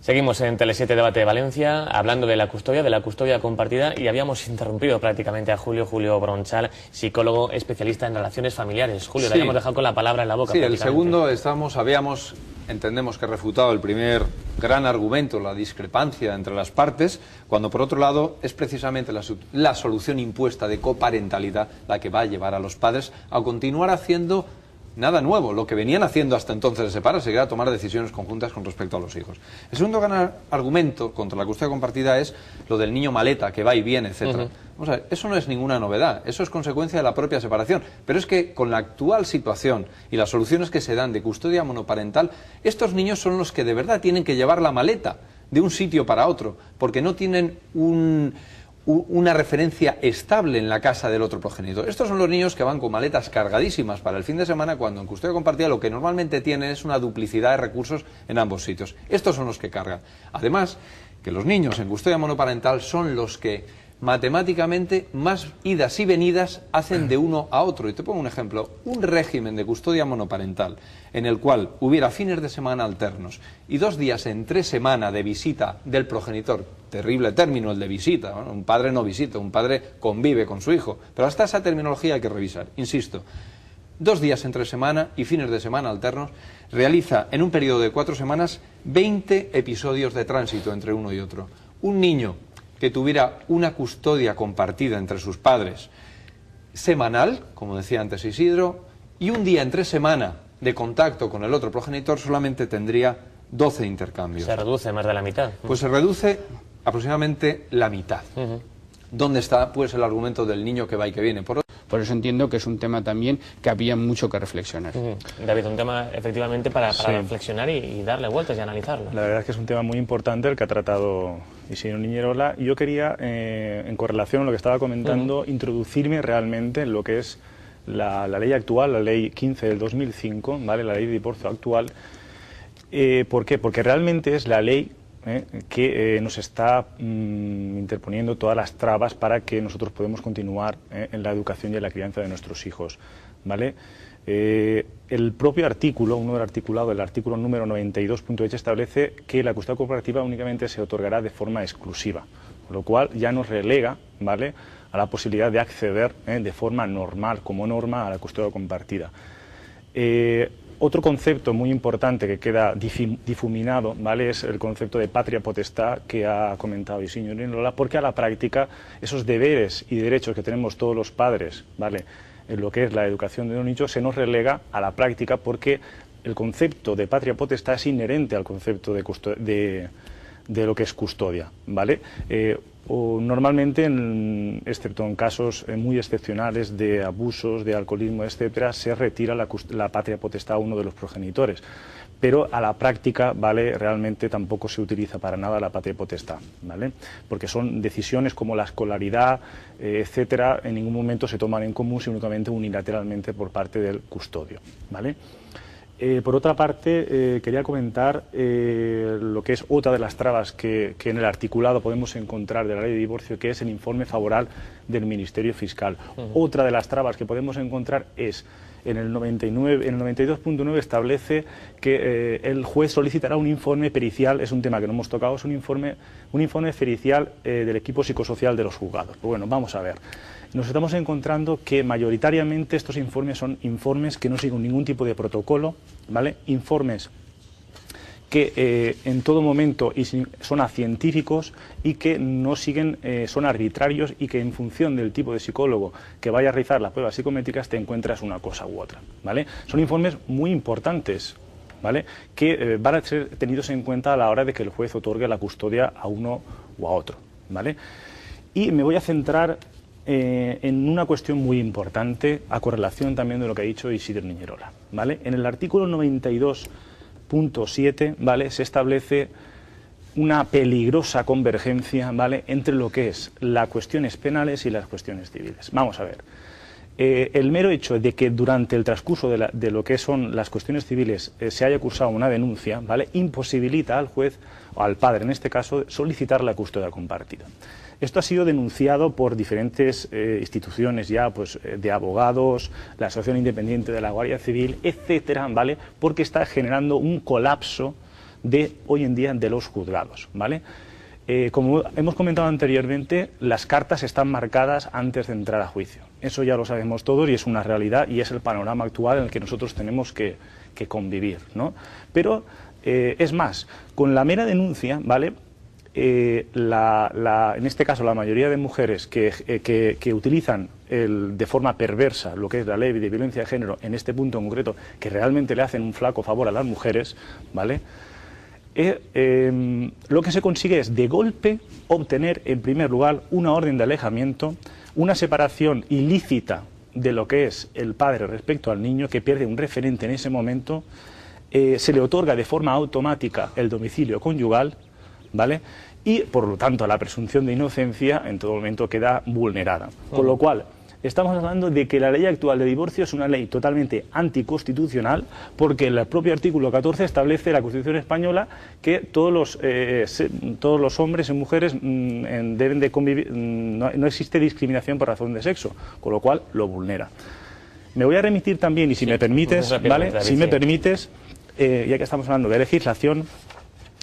Seguimos en Tele7 Debate de Valencia, hablando de la custodia compartida, y habíamos interrumpido prácticamente a Julio Bronchal, psicólogo especialista en relaciones familiares. Julio, Sí. le habíamos dejado con la palabra en la boca. Sí, el segundo entendemos que ha refutado el primer gran argumento, la discrepancia entre las partes, cuando por otro lado es precisamente la solución impuesta de coparentalidad la que va a llevar a los padres a continuar haciendo nada nuevo, lo que venían haciendo hasta entonces de separarse, que era tomar decisiones conjuntas con respecto a los hijos. El segundo gran argumento contra la custodia compartida es lo del niño maleta, que va y viene, etcétera. Vamos a ver, eso no es ninguna novedad, eso es consecuencia de la propia separación, pero es que con la actual situación y las soluciones que se dan de custodia monoparental, estos niños son los que de verdad tienen que llevar la maleta de un sitio para otro, porque no tienen una referencia estable en la casa del otro progenitor. Estos son los niños que van con maletas cargadísimas para el fin de semana, cuando en custodia compartida lo que normalmente tienen es una duplicidad de recursos en ambos sitios. Estos son los que cargan. Además, que los niños en custodia monoparental son los que matemáticamente más idas y venidas hacen de uno a otro. Y te pongo un ejemplo, un régimen de custodia monoparental en el cual hubiera fines de semana alternos y 2 días entre semana de visita del progenitor, terrible término el de visita, ¿no? Un padre no visita, un padre convive con su hijo, pero hasta esa terminología hay que revisar, insisto. 2 días entre semana y fines de semana alternos, realiza en un periodo de 4 semanas 20 episodios de tránsito entre uno y otro. Un niño que tuviera una custodia compartida entre sus padres semanal, como decía antes Isidro, y un día entre semana de contacto con el otro progenitor, solamente tendría 12 intercambios. Se reduce más de la mitad. Pues se reduce aproximadamente la mitad. ¿Dónde está pues el argumento del niño que va y que viene? Por eso entiendo que es un tema también que había mucho que reflexionar. David, un tema efectivamente para reflexionar y darle vueltas y analizarlo. La verdad es que es un tema muy importante el que ha tratado Isidro Niñerola. Y yo quería, en correlación con lo que estaba comentando, introducirme realmente en lo que es la ley actual, la ley 15 del 2005, ¿vale? La ley de divorcio actual. ¿Por qué? Porque realmente es la ley que nos está interponiendo todas las trabas para que nosotros podamos continuar en la educación y en la crianza de nuestros hijos, ¿vale? El propio artículo, uno del articulado, el artículo número 92.8 establece que la custodia cooperativa únicamente se otorgará de forma exclusiva, con lo cual ya nos relega, ¿vale?, a la posibilidad de acceder de forma normal, como norma, a la custodia compartida. Otro concepto muy importante que queda difuminado, ¿vale?, es el concepto de patria potestad que ha comentado Isidro Niñerola, porque a la práctica esos deberes y derechos que tenemos todos los padres, ¿vale?, en lo que es la educación de los niños, se nos relega a la práctica porque el concepto de patria potestad es inherente al concepto de lo que es custodia, ¿vale? normalmente, excepto en casos muy excepcionales de abusos, de alcoholismo, etcétera, se retira la patria potestad a uno de los progenitores. Pero a la práctica, ¿vale?, realmente tampoco se utiliza para nada la patria potestad, ¿vale?, porque son decisiones como la escolaridad, etcétera, en ningún momento se toman en común, sino únicamente unilateralmente por parte del custodio, ¿vale? Por otra parte, quería comentar lo que es otra de las trabas que en el articulado podemos encontrar de la ley de divorcio, que es el informe favorable del Ministerio Fiscal. Otra de las trabas que podemos encontrar es, en el 92.9 establece que el juez solicitará un informe pericial, es un tema que no hemos tocado, es un informe pericial del equipo psicosocial de los juzgados. Pues bueno, vamos a ver. Nos estamos encontrando que mayoritariamente estos informes son informes que no siguen ningún tipo de protocolo, ¿vale? Informes que en todo momento son acientíficos y que no siguen, son arbitrarios, y que en función del tipo de psicólogo que vaya a realizar las pruebas psicométricas te encuentras una cosa u otra, ¿vale? Son informes muy importantes, ¿vale?, que van a ser tenidos en cuenta a la hora de que el juez otorgue la custodia a uno u a otro, ¿vale? Y me voy a centrar en una cuestión muy importante, a correlación también de lo que ha dicho Isidro Niñerola, ¿vale? En el artículo 92.7, ¿vale?, se establece una peligrosa convergencia, ¿vale?, entre lo que es las cuestiones penales y las cuestiones civiles. Vamos a ver. El mero hecho de que durante el transcurso de lo que son las cuestiones civiles se haya cursado una denuncia, ¿vale?, imposibilita al juez, o al padre en este caso, solicitar la custodia compartida. Esto ha sido denunciado por diferentes instituciones ya, pues de abogados, la Asociación Independiente de la Guardia Civil, etcétera, ¿vale?, porque está generando un colapso hoy en día de los juzgados, ¿vale? Como hemos comentado anteriormente, las cartas están marcadas antes de entrar a juicio. Eso ya lo sabemos todos y es una realidad, y es el panorama actual en el que nosotros tenemos que convivir, ¿no? Pero, es más, con la mera denuncia, ¿vale?, en este caso la mayoría de mujeres que utilizan de forma perversa lo que es la ley de violencia de género, en este punto en concreto, que realmente le hacen un flaco favor a las mujeres, ¿vale?, lo que se consigue es de golpe obtener en primer lugar una orden de alejamiento, una separación ilícita de lo que es el padre respecto al niño, que pierde un referente en ese momento, se le otorga de forma automática el domicilio conyugal, ¿vale?, y por lo tanto la presunción de inocencia en todo momento queda vulnerada. Con lo cual, estamos hablando de que la ley actual de divorcio es una ley totalmente anticonstitucional, porque el propio artículo 14 establece la Constitución española que todos los hombres y mujeres deben de convivir, no existe discriminación por razón de sexo, con lo cual lo vulnera. Me voy a remitir también, y si me permites, ¿vale?, si me permites, ya que estamos hablando de legislación,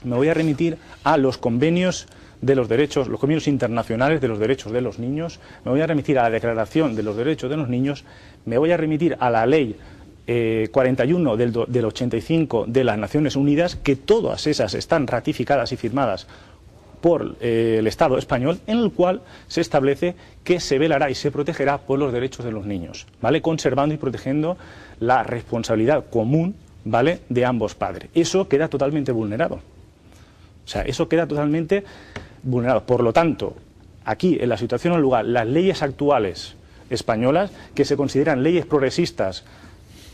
me voy a remitir a los convenios de los derechos, los convenios internacionales de los derechos de los niños, me voy a remitir a la Declaración de los Derechos de los Niños, me voy a remitir a la Ley 41 del 85 de las Naciones Unidas, que todas esas están ratificadas y firmadas por el Estado español, en el cual se establece que se velará y se protegerá por los derechos de los niños, ¿vale?, conservando y protegiendo la responsabilidad común, ¿vale?, de ambos padres. Eso queda totalmente vulnerado. O sea, eso queda totalmente vulnerado. Por lo tanto, aquí, en la situación o lugar, las leyes actuales españolas, que se consideran leyes progresistas,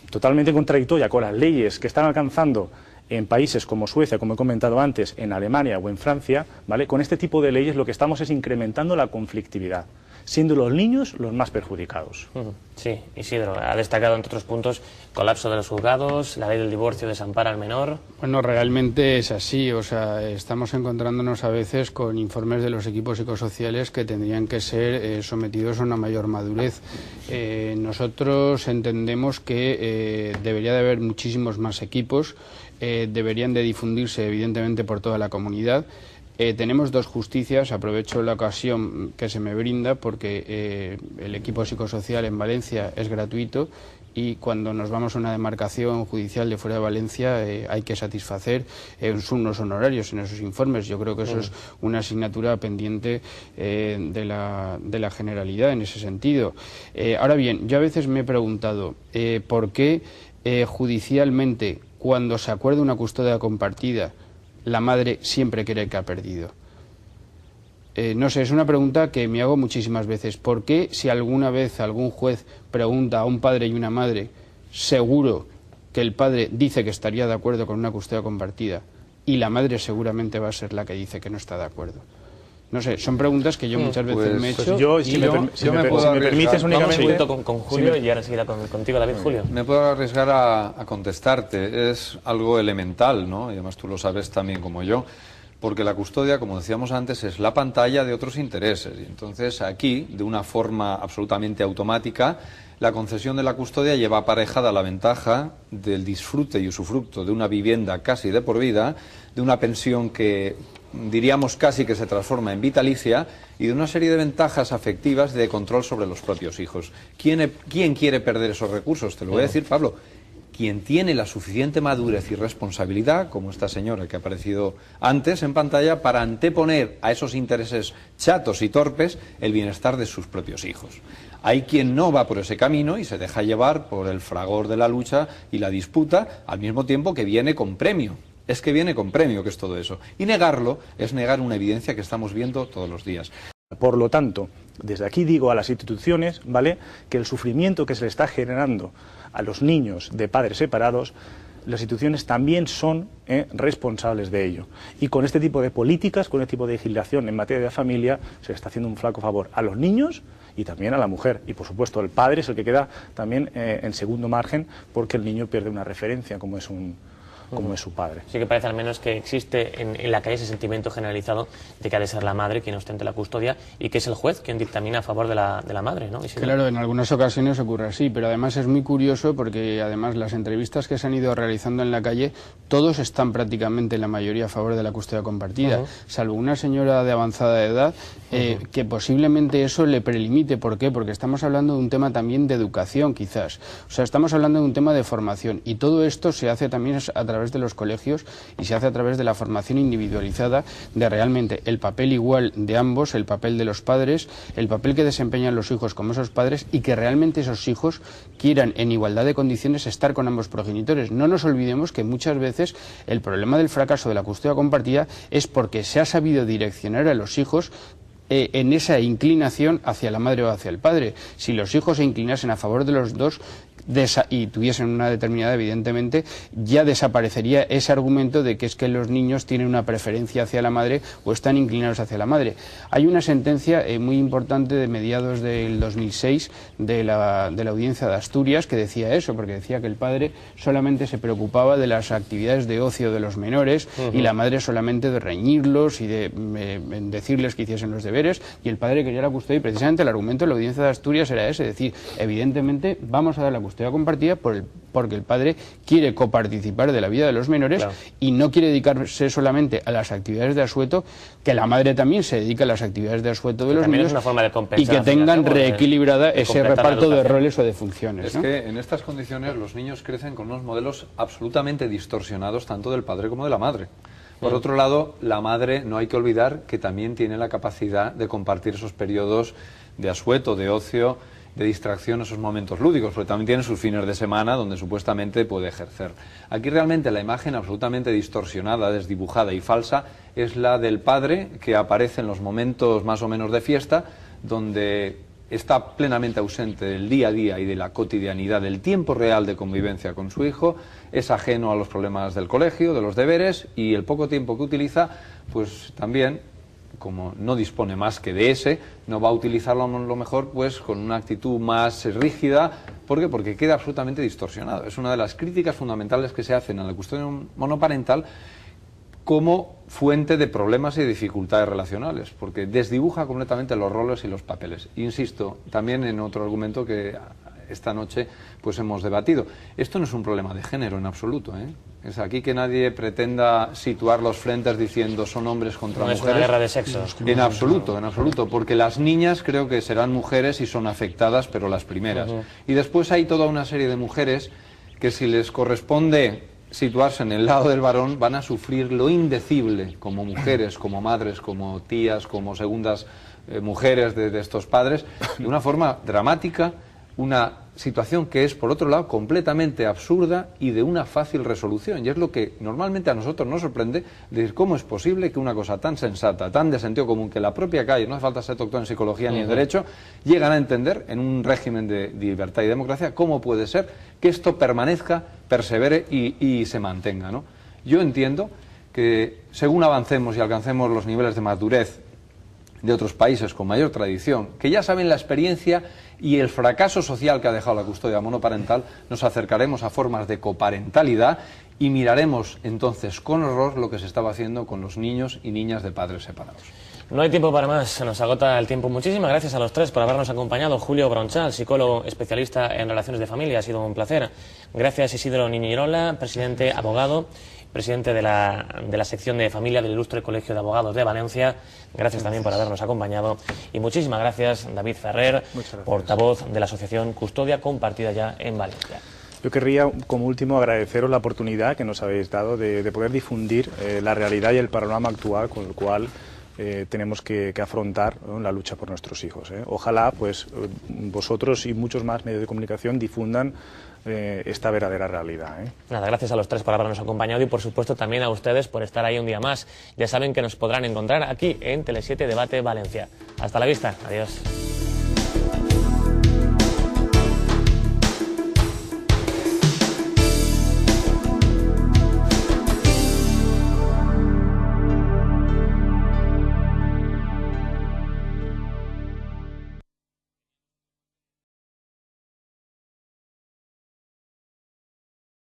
totalmente contradictorias con las leyes que están alcanzando en países como Suecia, como he comentado antes, en Alemania o en Francia, ¿vale?, con este tipo de leyes lo que estamos es incrementando la conflictividad, siendo los niños los más perjudicados. Sí, Isidro, ha destacado entre otros puntos colapso de los juzgados, la ley del divorcio desampara al menor. Bueno, realmente es así, o sea, estamos encontrándonos a veces con informes de los equipos psicosociales que tendrían que ser sometidos a una mayor madurez. Nosotros entendemos que debería de haber muchísimos más equipos, deberían de difundirse evidentemente por toda la comunidad. Tenemos dos justicias, aprovecho la ocasión que se me brinda porque el equipo psicosocial en Valencia es gratuito, y cuando nos vamos a una demarcación judicial de fuera de Valencia hay que satisfacer unos honorarios en esos informes. Yo creo que eso es una asignatura pendiente de la Generalidad en ese sentido. Ahora bien, yo a veces me he preguntado por qué judicialmente, cuando se acuerda una custodia compartida, la madre siempre cree que ha perdido. No sé, es una pregunta que me hago muchísimas veces. ¿Por qué si alguna vez algún juez pregunta a un padre y una madre, seguro que el padre dice que estaría de acuerdo con una custodia compartida y la madre seguramente va a ser la que dice que no está de acuerdo? No sé, son preguntas que yo muchas veces me he hecho. Si me permites únicamente... Vamos con Julio y ahora seguirá contigo, David. Julio. Me puedo arriesgar a contestarte. Es algo elemental, ¿no? Y además tú lo sabes también como yo. Porque la custodia, como decíamos antes, es la pantalla de otros intereses. Y entonces aquí, de una forma absolutamente automática, la concesión de la custodia lleva aparejada la ventaja del disfrute y usufructo de una vivienda casi de por vida, de una pensión que diríamos casi que se transforma en vitalicia y de una serie de ventajas afectivas de control sobre los propios hijos. ¿Quién quiere perder esos recursos? Te lo voy a decir, Pablo. Quien tiene la suficiente madurez y responsabilidad, como esta señora que ha aparecido antes en pantalla, para anteponer a esos intereses chatos y torpes el bienestar de sus propios hijos. Hay quien no va por ese camino y se deja llevar por el fragor de la lucha y la disputa, al mismo tiempo que viene con premio. Es que viene con premio, que es todo eso. Y negarlo es negar una evidencia que estamos viendo todos los días. Por lo tanto, desde aquí digo a las instituciones, ¿vale?, que el sufrimiento que se le está generando a los niños de padres separados, las instituciones también son responsables de ello. Y con este tipo de políticas, con este tipo de legislación en materia de familia, se le está haciendo un flaco favor a los niños y también a la mujer. Y por supuesto el padre es el que queda también en segundo margen, porque el niño pierde una referencia como es su padre. Sí que parece al menos que existe en la calle ese sentimiento generalizado de que ha de ser la madre quien ostente la custodia y que es el juez quien dictamina a favor de la madre, ¿no? Claro, en algunas ocasiones ocurre así, pero además es muy curioso porque además las entrevistas que se han ido realizando en la calle, todos están prácticamente la mayoría a favor de la custodia compartida, salvo una señora de avanzada edad que posiblemente eso le prelimite. ¿Por qué? Porque estamos hablando de un tema también de educación, quizás. O sea, estamos hablando de un tema de formación y todo esto se hace también a través de los colegios y se hace a través de la formación individualizada de realmente el papel igual de ambos, el papel de los padres, el papel que desempeñan los hijos como esos padres y que realmente esos hijos quieran en igualdad de condiciones estar con ambos progenitores. No nos olvidemos que muchas veces el problema del fracaso de la custodia compartida es porque se ha sabido direccionar a los hijos en esa inclinación hacia la madre o hacia el padre. Si los hijos se inclinasen a favor de los dos y tuviesen una determinada, evidentemente, ya desaparecería ese argumento de que es que los niños tienen una preferencia hacia la madre o están inclinados hacia la madre. Hay una sentencia muy importante de mediados del 2006 de la Audiencia de Asturias que decía eso, porque decía que el padre solamente se preocupaba de las actividades de ocio de los menores y la madre solamente de reñirlos y de decirles que hiciesen los deberes, y el padre quería la custodia, y precisamente el argumento de la Audiencia de Asturias era ese, es decir, evidentemente vamos a dar la custodia compartida porque el padre quiere coparticipar de la vida de los menores, claro, y no quiere dedicarse solamente a las actividades de asueto, que la madre también se dedica a las actividades de asueto de los niños, es una forma de compensar, y que tengan reequilibrada ese reparto de roles o de funciones. Es que en estas condiciones los niños crecen con unos modelos absolutamente distorsionados tanto del padre como de la madre. Por otro lado, la madre, no hay que olvidar que también tiene la capacidad de compartir esos periodos de asueto, de ocio, de distracción, esos momentos lúdicos, porque también tiene sus fines de semana donde supuestamente puede ejercer. Aquí realmente la imagen absolutamente distorsionada, desdibujada y falsa es la del padre que aparece en los momentos más o menos de fiesta, donde está plenamente ausente del día a día y de la cotidianidad, del tiempo real de convivencia con su hijo, es ajeno a los problemas del colegio, de los deberes, y el poco tiempo que utiliza, pues también, como no dispone más que de ese, no va a utilizarlo a lo mejor pues con una actitud más rígida. ¿Por qué? Porque queda absolutamente distorsionado. Es una de las críticas fundamentales que se hacen a la custodia monoparental como fuente de problemas y dificultades relacionales, porque desdibuja completamente los roles y los papeles. Insisto, también en otro argumento que esta noche pues hemos debatido. Esto no es un problema de género en absoluto, ¿eh? Es aquí que nadie pretenda situar los frentes diciendo son hombres contra mujeres. No es una guerra de sexos. En absoluto, porque las niñas creo que serán mujeres y son afectadas, pero las primeras. Y después hay toda una serie de mujeres que si les corresponde situarse en el lado del varón van a sufrir lo indecible como mujeres, como madres, como tías, como segundas mujeres de estos padres, de una forma dramática, una situación que es, por otro lado, completamente absurda y de una fácil resolución. Y es lo que normalmente a nosotros nos sorprende, decir, ¿cómo es posible que una cosa tan sensata, tan de sentido común, que la propia calle, no hace falta ser doctor en psicología ni en derecho, llegan a entender en un régimen de libertad y democracia, cómo puede ser que esto permanezca, persevere y se mantenga, ¿no? Yo entiendo que según avancemos y alcancemos los niveles de madurez de otros países con mayor tradición, que ya saben la experiencia y el fracaso social que ha dejado la custodia monoparental, nos acercaremos a formas de coparentalidad y miraremos entonces con horror lo que se estaba haciendo con los niños y niñas de padres separados. No hay tiempo para más, se nos agota el tiempo. Muchísimas gracias a los tres por habernos acompañado. Julio Bronchal, psicólogo especialista en relaciones de familia, ha sido un placer. Gracias Isidro Niñirola, presidente abogado, presidente de la sección de familia del Ilustre Colegio de Abogados de Valencia. Gracias también por habernos acompañado. Y muchísimas gracias David Ferrer, portavoz de la Asociación Custodia Compartida ya en Valencia. Yo querría, como último, agradeceros la oportunidad que nos habéis dado de poder difundir la realidad y el panorama actual con el cual tenemos que afrontar, ¿no?, la lucha por nuestros hijos. Ojalá pues vosotros y muchos más medios de comunicación difundan esta verdadera realidad. Nada, gracias a los tres por habernos acompañado y por supuesto también a ustedes por estar ahí un día más. Ya saben que nos podrán encontrar aquí en Tele7 Debate Valencia. Hasta la vista, adiós.